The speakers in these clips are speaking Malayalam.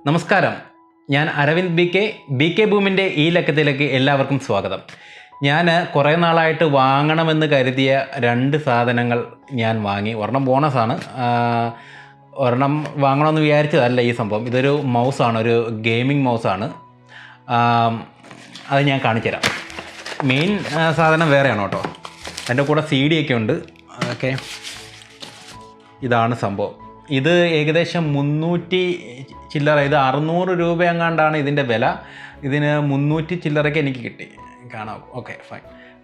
നമസ്കാരം, ഞാൻ അരവിന്ദ് BkBhooomന്റെ ഈ ലക്കത്തിലേക്ക് എല്ലാവർക്കും സ്വാഗതം. ഞാൻ കുറേ നാളായിട്ട് വാങ്ങണമെന്ന് കരുതിയ രണ്ട് സാധനങ്ങൾ ഞാൻ വാങ്ങി. ഒരെണ്ണം ബോണസാണ്, ഒരെണ്ണം വാങ്ങണമെന്ന് വിചാരിച്ചതല്ല ഈ സംഭവം. ഇതൊരു മൗസാണ്, ഒരു ഗെയിമിംഗ് മൗസാണ്. അത് ഞാൻ കാണിച്ചു തരാം. മെയിൻ സാധനം വേറെയാണ് കേട്ടോ. എൻ്റെ കൂടെ CD ഒക്കെ ഉണ്ട്. ഓക്കെ, ഇതാണ് സംഭവം. ഇത് ഏകദേശം 300 ചില്ലറ, ഇത് 600 രൂപ എങ്ങാണ്ടാണ് ഇതിൻ്റെ വില. ഇതിന് 300 ചില്ലറയ്ക്ക് എനിക്ക് കിട്ടി. കാണാം. Okay, fine.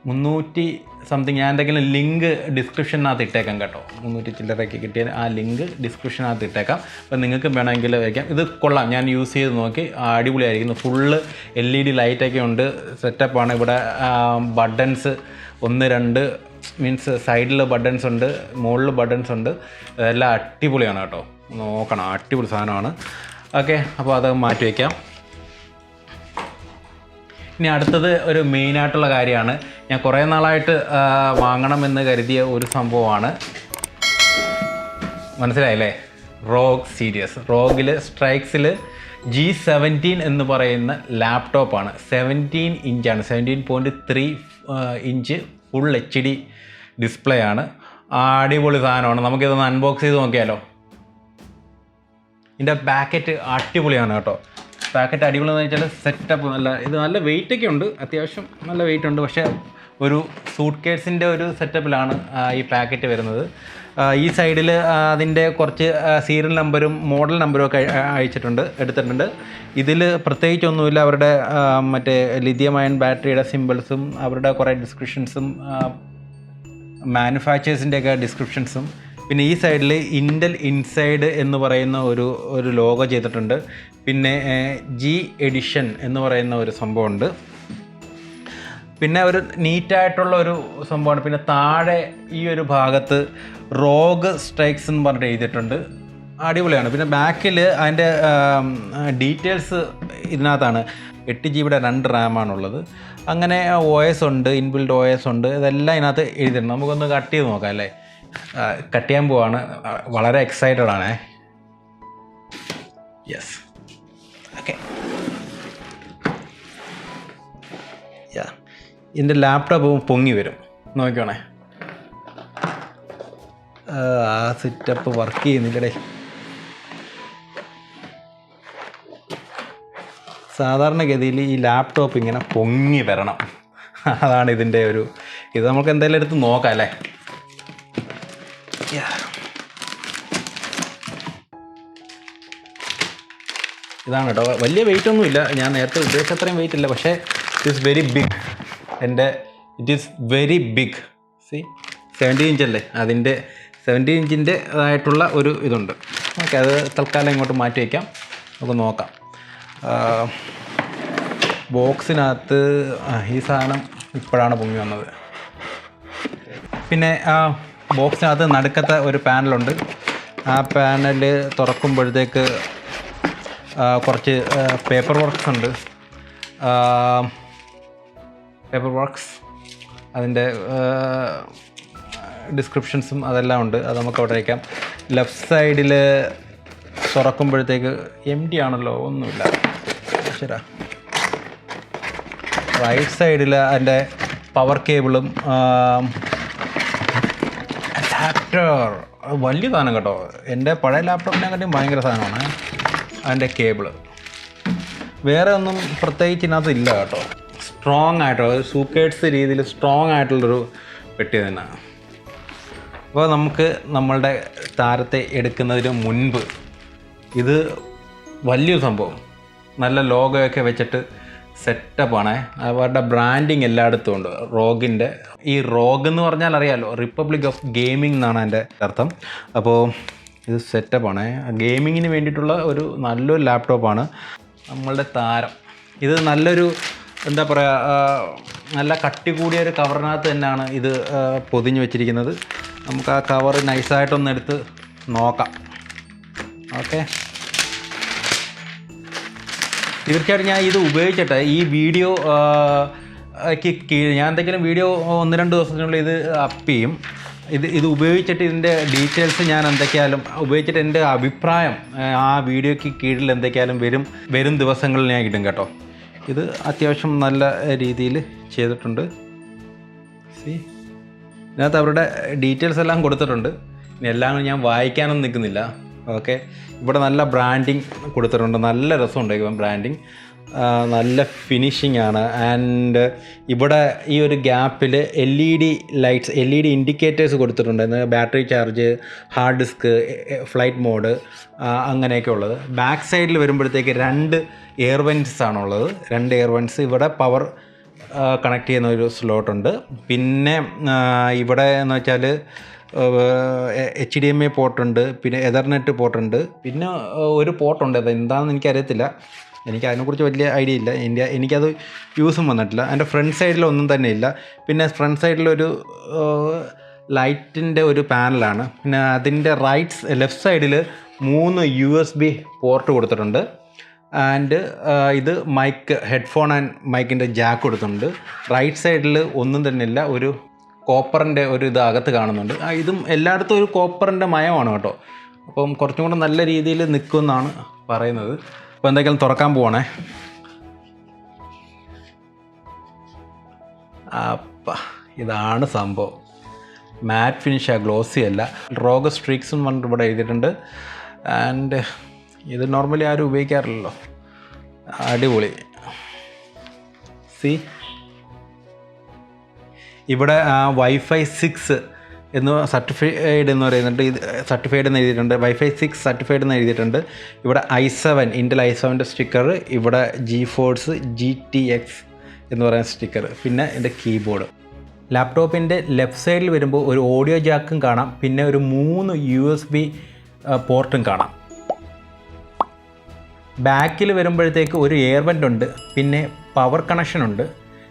300 സംതിങ്. ഞാൻ എന്തെങ്കിലും ലിങ്ക് ഡിസ്ക്രിപ്ഷനകത്ത് ഇട്ടേക്കാം കേട്ടോ. 300 ചില്ലറയ്ക്ക് കിട്ടിയ ആ ലിങ്ക് ഡിസ്ക്രിപ്ഷനകത്ത് ഇട്ടേക്കാം. അപ്പോൾ നിങ്ങൾക്ക് വേണമെങ്കിൽ വയ്ക്കാം. ഇത് കൊള്ളാം, ഞാൻ യൂസ് ചെയ്ത് നോക്കി. അടിപൊളിയായിരിക്കുന്നു. ഫുള്ള് LED ലൈറ്റൊക്കെ ഉണ്ട്. സെറ്റപ്പാണ്. ഇവിടെ ബട്ടൺസ് 1, 2 മീൻസ് സൈഡിൽ ബട്ടൺസ് ഉണ്ട്, മുകളിൽ ബട്ടൺസ് ഉണ്ട്. ഇതെല്ലാം അടിപൊളിയാണ് കേട്ടോ. നോക്കണം, അടിപൊളി സാധനമാണ്. ഓക്കെ, അപ്പോൾ അത് മാറ്റി വയ്ക്കാം. ഇനി അടുത്തത് ഒരു മെയിനായിട്ടുള്ള കാര്യമാണ്. ഞാൻ കുറേ നാളായിട്ട് വാങ്ങണമെന്ന് കരുതിയ ഒരു സംഭവമാണ്. മനസ്സിലായില്ലേ? ROG series. ROG സ്ട്രൈക്സിൽ G17 എന്ന് പറയുന്ന ലാപ്ടോപ്പാണ്. 17 ഇഞ്ചാണ്, 17.3 ഇഞ്ച് ഫുൾ HD ഡിസ്പ്ലേ ആണ്. അടിപൊളി സാധനമാണ്. നമുക്കിതൊന്ന് അൺബോക്സ് ചെയ്ത് നോക്കിയാലോ. ഇതിൻ്റെ പാക്കറ്റ് അടിപൊളിയാണ് കേട്ടോ. പാക്കറ്റ് അടിപൊളി എന്ന് വെച്ചാൽ സെറ്റപ്പ് നല്ല വെയിറ്റൊക്കെ ഉണ്ട്, അത്യാവശ്യം നല്ല വെയിറ്റ് ഉണ്ട്. പക്ഷേ ഒരു സൂട്ട് കേസിൻ്റെ ഒരു സെറ്റപ്പിലാണ് ഈ പാക്കറ്റ് വരുന്നത്. ഈ സൈഡിൽ അതിൻ്റെ കുറച്ച് സീരിയൽ നമ്പരും മോഡൽ നമ്പരും ഒക്കെ എടുത്തിട്ടുണ്ട്. ഇതിൽ പ്രത്യേകിച്ചൊന്നുമില്ല. അവരുടെ മറ്റേ ലിഥിയം അയൺ ബാറ്ററിയുടെ സിമ്പിൾസും അവരുടെ കുറേ ഡിസ്ക്രിപ്ഷൻസും മാനുഫാക്ചേഴ്സിൻ്റെയൊക്കെ ഡിസ്ക്രിപ്ഷൻസും. പിന്നെ ഈ സൈഡിൽ ഇൻ്റൽ ഇൻസൈഡ് എന്ന് പറയുന്ന ഒരു ലോഗോ ചെയ്തിട്ടുണ്ട്. പിന്നെ G എഡിഷൻ എന്ന് പറയുന്ന ഒരു സംഭവമുണ്ട്. പിന്നെ ഒരു നീറ്റായിട്ടുള്ള ഒരു സംഭവമാണ്. പിന്നെ താഴെ ഈ ഒരു ഭാഗത്ത് ROG സ്ട്രൈക്സ് എന്ന് പറഞ്ഞിട്ട് എഴുതിയിട്ടുണ്ട്. അടിപൊളിയാണ്. പിന്നെ ബാക്കിൽ അതിൻ്റെ ഡീറ്റെയിൽസ് ഇതിനകത്താണ്. 8 GB 2 RAM ആണുള്ളത്. അങ്ങനെ OS ഉണ്ട്, ഇൻബിൽഡ് OS ഉണ്ട്. ഇതെല്ലാം ഇതിനകത്ത് എഴുതിയിട്ടുണ്ട്. നമുക്കൊന്ന് കട്ട് ചെയ്ത് നോക്കാം അല്ലേ. കട്ട് ചെയ്യാൻ പോവാണ്. വളരെ എക്സൈറ്റഡ് ആണേ. Yes, okay. ഇതിൻ്റെ ലാപ്ടോപ്പ് പൊങ്ങി വരും, നോക്കിക്കോണേ. ആ സെറ്റപ്പ് വർക്ക് ചെയ്യുന്നില്ലടേ. സാധാരണഗതിയിൽ ഈ ലാപ്ടോപ്പ് ഇങ്ങനെ പൊങ്ങി വരണം, അതാണ് ഇതിൻ്റെ ഒരു ഇത്. നമുക്ക് എന്തായാലും എടുത്ത് നോക്കാം അല്ലേ. ഇതാണ് കേട്ടോ. വലിയ വെയിറ്റ് ഒന്നുമില്ല, ഞാൻ നേരത്തെ ഉദ്ദേശിച്ച അത്രയും വെയിറ്റ് ഇല്ല. പക്ഷേ it is very big. It is very big. സി 17 ഇഞ്ചല്ലേ, അതിൻ്റെ 17 ഇഞ്ചിൻ്റെതായിട്ടുള്ള ഒരു ഇതുണ്ട്. ഓക്കെ, അത് തൽക്കാലം ഇങ്ങോട്ട് മാറ്റി വയ്ക്കാം. നമുക്ക് നോക്കാം. ബോക്സിനകത്ത് ഈ സാധനം ഇപ്പോഴാണ് പൊങ്ങി വന്നത്. പിന്നെ ബോക്സിനകത്ത് നടുക്കത്തെ ഒരു പാനലുണ്ട്. ആ പാനൽ തുറക്കുമ്പോഴത്തേക്ക് കുറച്ച് പേപ്പർ വർക്ക്സ് ഉണ്ട്. അതിൻ്റെ ഡിസ്ക്രിപ്ഷൻസും അതെല്ലാം ഉണ്ട്. അത് നമുക്ക് അവിടെ വയ്ക്കാം. ലെഫ്റ്റ് സൈഡിൽ തുറക്കുമ്പോഴത്തേക്ക് empty ആണല്ലോ, ഒന്നുമില്ല. ശരി. റൈറ്റ് സൈഡിൽ അതിൻ്റെ പവർ കേബിളും അഡാപ്റ്റർ. വലിയ സാധനം കേട്ടോ. എൻ്റെ പഴയ ലാപ്ടോപ്പിനെക്കാട്ടിയും ഭയങ്കര സാധനമാണ് അതിൻ്റെ കേബിള്. വേറെ ഒന്നും പ്രത്യേകിച്ച് ഇതിനകത്ത് ഇല്ല കേട്ടോ. സ്ട്രോങ് ആയിട്ടോ, ഒരു സൂക്കേഴ്സ് രീതിയിൽ സ്ട്രോങ് ആയിട്ടുള്ളൊരു പെട്ടി തന്നെയാണ്. അപ്പോൾ നമുക്ക് നമ്മളുടെ താരത്തെ എടുക്കുന്നതിന് മുൻപ് ഇത് വലിയൊരു സംഭവം, നല്ല ലോഗോയൊക്കെ വെച്ചിട്ട് സെറ്റപ്പാണ്. അവരുടെ ബ്രാൻഡിങ് എല്ലായിടത്തും ഉണ്ട് ROGൻ്റെ. ഈ ROG എന്ന് പറഞ്ഞാൽ അറിയാമല്ലോ, റിപ്പബ്ലിക് ഓഫ് ഗെയിമിംഗ് എന്നാണ് എൻ്റെ അർത്ഥം. അപ്പോൾ ഇത് സെറ്റപ്പാണ്. ഗെയിമിങ്ങിന് വേണ്ടിയിട്ടുള്ള ഒരു നല്ലൊരു ലാപ്ടോപ്പാണ് നമ്മളുടെ താരം. ഇത് നല്ലൊരു എന്താ പറയുക, നല്ല കട്ടി കൂടിയൊരു കവറിനകത്ത് തന്നെയാണ് ഇത് പൊതിഞ്ഞ് വെച്ചിരിക്കുന്നത്. നമുക്ക് ആ കവർ നൈസായിട്ടൊന്ന് എടുത്ത് നോക്കാം. ഓക്കെ, തീർച്ചയായിട്ടും ഞാൻ ഇത് ഉപയോഗിച്ചിട്ട് ഈ വീഡിയോ ഞാൻ എന്തെങ്കിലും വീഡിയോ 1-2 ദിവസത്തിനുള്ളിൽ ഇത് അപ്പ് ചെയ്യും. ഇത് ഉപയോഗിച്ചിട്ട് ഇതിൻ്റെ ഡീറ്റെയിൽസ് ഞാൻ എന്തൊക്കെയാലും ഉപയോഗിച്ചിട്ട് എൻ്റെ അഭിപ്രായം ആ വീഡിയോയ്ക്ക് കീഴിൽ എന്തൊക്കെയാലും വരും ദിവസങ്ങളിൽ ഞാൻ ഇടും കേട്ടോ. ഇത് അത്യാവശ്യം നല്ല രീതിയിൽ ചെയ്തിട്ടുണ്ട്. ഇതിനകത്ത് അവരുടെ ഡീറ്റെയിൽസ് എല്ലാം കൊടുത്തിട്ടുണ്ട്. ഇനി എല്ലാം ഞാൻ വായിക്കാനൊന്നും നിൽക്കുന്നില്ല. ഓക്കെ, ഇവിടെ നല്ല ബ്രാൻഡിങ് കൊടുത്തിട്ടുണ്ട്. നല്ല രസമുണ്ട് ഇവൻ ബ്രാൻഡിങ്, നല്ല ഫിനിഷിംഗ് ആണ്. ആൻഡ് ഇവിടെ ഈ ഒരു ഗ്യാപ്പിൽ LED ലൈറ്റ്സ്, LED ഇൻഡിക്കേറ്റേഴ്സ് കൊടുത്തിട്ടുണ്ട്. Battery charge, hard disk, flight mode, അങ്ങനെയൊക്കെ ഉള്ളത്. ബാക്ക് സൈഡിൽ വരുമ്പോഴത്തേക്ക് 2 എയർ വെൻറ്റ്സ് ആണുള്ളത്. 2 എയർ വെൻറ്റ്സ്. ഇവിടെ പവർ കണക്ട് ചെയ്യുന്ന ഒരു സ്ലോട്ടുണ്ട്. പിന്നെ ഇവിടെ എന്ന് വെച്ചാൽ HDMI പോർട്ടുണ്ട്, പിന്നെ എതർനെറ്റ് പോർട്ടുണ്ട്, പിന്നെ ഒരു പോർട്ടുണ്ട്. അത് എന്താണെന്ന് എനിക്കറിയത്തില്ല, എനിക്ക് അതിനെക്കുറിച്ച് വലിയ ഐഡിയ ഇല്ല. എനിക്കത് യൂസും വന്നിട്ടില്ല. എൻ്റെ ഫ്രണ്ട് സൈഡിലൊന്നും തന്നെ ഇല്ല. പിന്നെ ഫ്രണ്ട് സൈഡിലൊരു ലൈറ്റിൻ്റെ ഒരു പാനലാണ്. പിന്നെ അതിൻ്റെ ലെഫ്റ്റ് സൈഡിൽ 3 USB പോർട്ട് കൊടുത്തിട്ടുണ്ട്. ആൻഡ് ഇത് മൈക്ക്, ഹെഡ്ഫോൺ ആൻഡ് മൈക്കിൻ്റെ ജാക്ക് കൊടുത്തിട്ടുണ്ട്. റൈറ്റ് സൈഡിൽ ഒന്നും തന്നെ ഇല്ല. ഒരു കോപ്പറിൻ്റെ ഒരു ഇത് അകത്ത് കാണുന്നുണ്ട്. ഇതും എല്ലായിടത്തും ഒരു കോപ്പറിൻ്റെ മയമാണ് കേട്ടോ. അപ്പം കുറച്ചും കൂടെ നല്ല രീതിയിൽ നിൽക്കുമെന്നാണ് പറയുന്നത്. അപ്പോൾ എന്തെങ്കിലും തുറക്കാൻ പോവാണേ. അപ്പം ഇതാണ് സംഭവം. മാറ്റ് ഫിനിഷാണ്, ഗ്ലോസി അല്ല. ROG Strix എന്ന് പറഞ്ഞിട്ട് ഇവിടെ എഴുതിയിട്ടുണ്ട്. ആൻഡ് ഇത് നോർമലി ആരും ഉപയോഗിക്കാറില്ലല്ലോ. അടിപൊളി. ഇവിടെ Wi-Fi 6 എന്ന് സർട്ടിഫൈഡ് എന്ന് പറയുന്നുണ്ട്. ഇത് സർട്ടിഫൈഡ് എന്ന് എഴുതിയിട്ടുണ്ട്. Wi-Fi 6 സർട്ടിഫൈഡ് എന്ന് എഴുതിയിട്ടുണ്ട്. ഇവിടെ Intel i7ൻ്റെ സ്റ്റിക്കർ, ഇവിടെ GeForce GTX എന്ന് പറയുന്ന സ്റ്റിക്കർ, പിന്നെ ഇതിൻ്റെ കീബോർഡ്. ലാപ്ടോപ്പിൻ്റെ ലെഫ്റ്റ് സൈഡിൽ വരുമ്പോൾ ഒരു ഓഡിയോ ജാക്കും കാണാം, പിന്നെ ഒരു 3 USB പോർട്ടും കാണാം. ബാക്കിൽ വരുമ്പോഴത്തേക്ക് ഒരു എയർ വെൻ്റ് ഉണ്ട്, പിന്നെ പവർ കണക്ഷനുണ്ട്,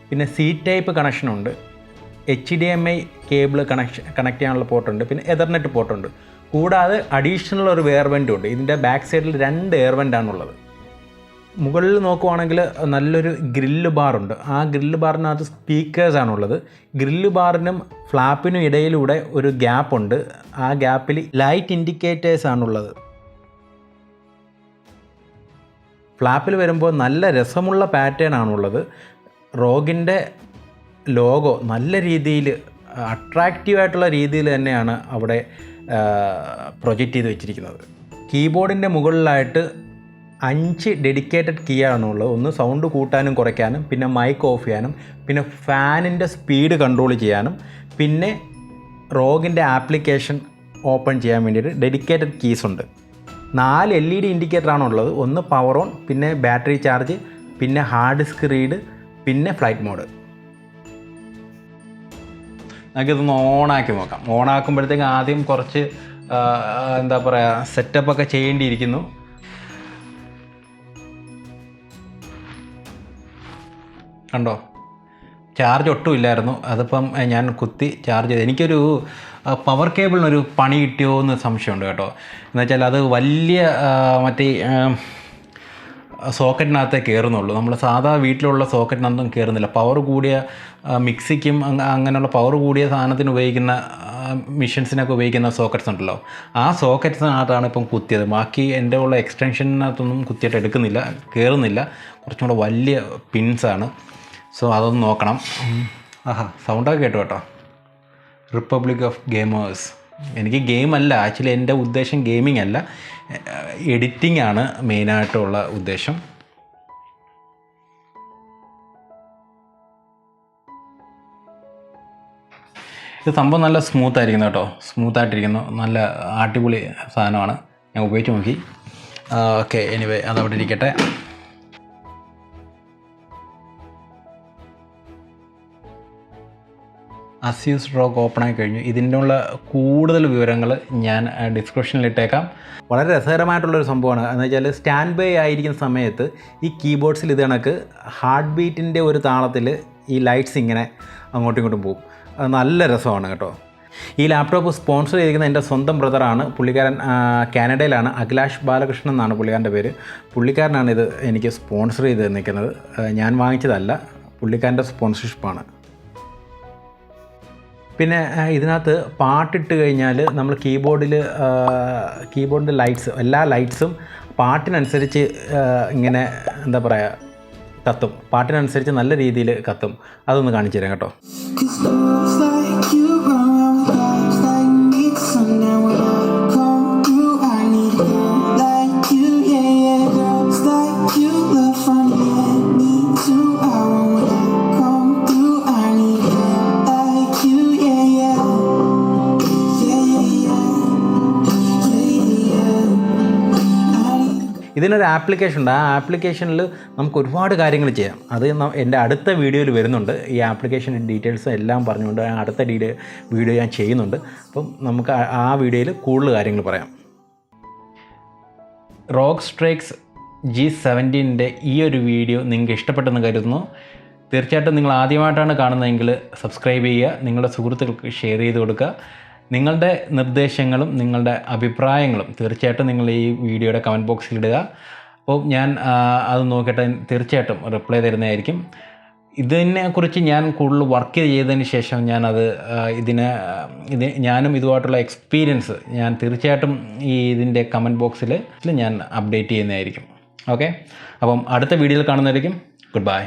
പിന്നെ ടൈപ്പ് കണക്ഷനുണ്ട്, HDMI കേബിൾ കണക്ട് ചെയ്യാനുള്ള പോർട്ടുണ്ട്, പിന്നെ എതർനെറ്റ് പോർട്ടുണ്ട്. കൂടാതെ അഡീഷണൽ ഒരു എയർ വെൻ്റും ഉണ്ട്. ഇതിൻ്റെ ബാക്ക് സൈഡിൽ 2 എയർ വെൻ്റാണുള്ളത്. മുകളിൽ നോക്കുവാണെങ്കിൽ നല്ലൊരു ഗ്രില്ല് ബാറുണ്ട്. ആ ഗ്രില്ല് ബാറിനകത്ത് സ്പീക്കേഴ്സാണുള്ളത്. ഗ്രില്ല് ബാറിനും ഫ്ലാപ്പിനും ഇടയിലൂടെ ഒരു ഗ്യാപ്പുണ്ട്. ആ ഗ്യാപ്പിൽ ലൈറ്റ് ഇൻഡിക്കേറ്റേഴ്സാണുള്ളത്. ഫ്ലാപ്പിൽ വരുമ്പോൾ നല്ല രസമുള്ള പാറ്റേൺ ആണുള്ളത്. റോഗിൻ്റെ ലോഗോ നല്ല രീതിയിൽ അട്രാക്റ്റീവായിട്ടുള്ള രീതിയിൽ തന്നെയാണ് അവിടെ പ്രൊജക്റ്റ് ചെയ്ത് വെച്ചിരിക്കുന്നത്. കീബോർഡിൻ്റെ മുകളിലായിട്ട് 5 ഡെഡിക്കേറ്റഡ് കീ ആണുള്ളത്. ഒന്ന് സൗണ്ട് കൂട്ടാനും കുറയ്ക്കാനും, പിന്നെ മൈക്ക് ഓഫ് ചെയ്യാനും, പിന്നെ ഫാനിൻ്റെ സ്പീഡ് കൺട്രോൾ ചെയ്യാനും, പിന്നെ റോഗിൻ്റെ ആപ്ലിക്കേഷൻ ഓപ്പൺ ചെയ്യാൻ വേണ്ടിയിട്ട് ഡെഡിക്കേറ്റഡ് കീസ് ഉണ്ട്. 4 LED ഇൻഡിക്കേറ്ററാണുള്ളത്. ഒന്ന് പവർ ഓൺ, പിന്നെ ബാറ്ററി ചാർജ്, പിന്നെ ഹാർഡ് ഡിസ്ക് റീഡ്, പിന്നെ ഫ്ലൈറ്റ് മോഡ്. നമുക്കിതൊന്ന് ഓണാക്കി നോക്കാം. ഓണാക്കുമ്പോഴത്തേക്ക് ആദ്യം കുറച്ച് എന്താ പറയുക, സെറ്റപ്പൊക്കെ ചെയ്യേണ്ടിയിരിക്കുന്നു. കണ്ടോ, ചാർജ് ഒട്ടും ഇല്ലായിരുന്നു. അതിപ്പം ഞാൻ കുത്തി ചാർജ് ചെയ്ത്. എനിക്കൊരു പവർ കേബിളിനൊരു പണി കിട്ടിയോ എന്ന് സംശയമുണ്ട് കേട്ടോ. എന്നുവെച്ചാൽ അത് വലിയ മറ്റേ സോക്കറ്റിനകത്തേ കയറുന്നുള്ളൂ. നമ്മൾ സാധാ വീട്ടിലുള്ള സോക്കറ്റിനൊന്നും കയറുന്നില്ല. പവർ കൂടിയ മിക്സിക്കും അങ്ങനെയുള്ള പവർ കൂടിയ സാധനത്തിന് ഉപയോഗിക്കുന്ന മിഷൻസിനൊക്കെ ഉപയോഗിക്കുന്ന സോക്കറ്റ്സ് ഉണ്ടല്ലോ, ആ സോക്കറ്റ്സിനകത്താണ് ഇപ്പം കുത്തിയത്. ബാക്കി എൻ്റെ ഉള്ള എക്സ്റ്റൻഷനകത്തൊന്നും കുത്തിയിട്ട് എടുക്കുന്നില്ല, കയറുന്നില്ല. കുറച്ചും കൂടെ വലിയ പിൻസാണ്. സോ അതൊന്ന് നോക്കണം. സൗണ്ടൊക്കെ കേട്ടോ കേട്ടോ. Republic of gamers. എനിക്ക് ഗെയിമല്ല ആക്ച്വലി, എൻ്റെ ഉദ്ദേശം ഗെയിമിംഗ് അല്ല, എഡിറ്റിംഗ് ആണ് മെയിനായിട്ടുള്ള ഉദ്ദേശം. ഇത് സംഭവം നല്ല സ്മൂത്തായിരിക്കുന്നു കേട്ടോ, സ്മൂത്തായിട്ടിരിക്കുന്നു. നല്ല അടിപൊളി സാധനമാണ്. ഞാൻ ഉപയോഗിച്ച് നോക്കി. ഓക്കെ, എനിവേ അതവിടെ ഇരിക്കട്ടെ. Asus ROG ഓപ്പണായി കഴിഞ്ഞു. ഇതിൻ്റെ ഉള്ള കൂടുതൽ വിവരങ്ങൾ ഞാൻ ഡിസ്ക്രിപ്ഷനിൽ ഇട്ടേക്കാം. വളരെ രസകരമായിട്ടുള്ളൊരു സംഭവമാണ്. എന്ന് വെച്ചാൽ സ്റ്റാൻഡ് ബൈ ആയിരിക്കുന്ന സമയത്ത് ഈ കീബോർഡ്സിൽ ഇത് കണക്ക് ഹാർട്ട് ബീറ്റിൻ്റെ ഒരു താളത്തിൽ ഈ ലൈറ്റ്സ് ഇങ്ങനെ അങ്ങോട്ടും ഇങ്ങോട്ടും പോകും. അത് നല്ല രസമാണ് കേട്ടോ. ഈ ലാപ്ടോപ്പ് സ്പോൺസർ ചെയ്തിരിക്കുന്ന എൻ്റെ സ്വന്തം ബ്രദറാണ്. പുള്ളിക്കാരൻ കാനഡയിലാണ്. അഖിലാഷ് ബാലകൃഷ്ണൻ എന്നാണ് പുള്ളിക്കാരൻ്റെ പേര്. പുള്ളിക്കാരനാണിത് എനിക്ക് സ്പോൺസർ ചെയ്ത് നിൽക്കുന്നത്. ഞാൻ വാങ്ങിച്ചതല്ല, പുള്ളിക്കാരൻ്റെ സ്പോൺസർഷിപ്പാണ്. പിന്നെ ഇതിനകത്ത് പാട്ടിട്ട് കഴിഞ്ഞാൽ നമ്മൾ കീബോർഡിൻ്റെ ലൈറ്റ്സ് എല്ലാ ലൈറ്റ്സും പാട്ടിനനുസരിച്ച് ഇങ്ങനെ എന്താ പറയുക കത്തും. പാട്ടിനനുസരിച്ച് നല്ല രീതിയിൽ കത്തും. അതൊന്ന് കാണിച്ചു തരാം കേട്ടോ. ഇതിനൊരു ആപ്ലിക്കേഷൻ ഉണ്ട്. ആ ആപ്ലിക്കേഷനിൽ നമുക്ക് ഒരുപാട് കാര്യങ്ങൾ ചെയ്യാം. അത് എൻ്റെ അടുത്ത വീഡിയോയിൽ വരുന്നുണ്ട്. ഈ ആപ്ലിക്കേഷൻ ഡീറ്റെയിൽസ് എല്ലാം പറഞ്ഞുകൊണ്ട് അടുത്ത വീഡിയോ ഞാൻ ചെയ്യുന്നുണ്ട്. അപ്പം നമുക്ക് ആ വീഡിയോയിൽ കൂടുതൽ കാര്യങ്ങൾ പറയാം. ROG Strix G17ൻ്റെ ഈ ഒരു വീഡിയോ നിങ്ങൾക്ക് ഇഷ്ടപ്പെട്ടെന്ന് കരുതുന്നു. തീർച്ചയായിട്ടും നിങ്ങൾ ആദ്യമായിട്ടാണ് കാണുന്നതെങ്കിൽ സബ്സ്ക്രൈബ് ചെയ്യുക, നിങ്ങളുടെ സുഹൃത്തുക്കൾക്ക് ഷെയർ ചെയ്ത് കൊടുക്കുക. നിങ്ങളുടെ നിർദ്ദേശങ്ങളും നിങ്ങളുടെ അഭിപ്രായങ്ങളും തീർച്ചയായിട്ടും നിങ്ങൾ ഈ വീഡിയോയുടെ കമൻറ്റ് ബോക്സിൽ ഇടുക. അപ്പോൾ ഞാൻ അത് നോക്കിയിട്ട് തീർച്ചയായിട്ടും റിപ്ലൈ തരുന്നതായിരിക്കും. ഇതിനെക്കുറിച്ച് ഞാൻ കൂടുതൽ വർക്ക് ചെയ്തതിന് ശേഷം ഞാനത് ഞാനും ഇതുമായിട്ടുള്ള എക്സ്പീരിയൻസ് ഞാൻ തീർച്ചയായിട്ടും ഇതിൻ്റെ കമൻറ്റ് ബോക്സിൽ ഞാൻ അപ്ഡേറ്റ് ചെയ്യുന്നതായിരിക്കും. ഓക്കെ, അപ്പം അടുത്ത വീഡിയോയിൽ കാണുന്നതായിരിക്കും. Good bye.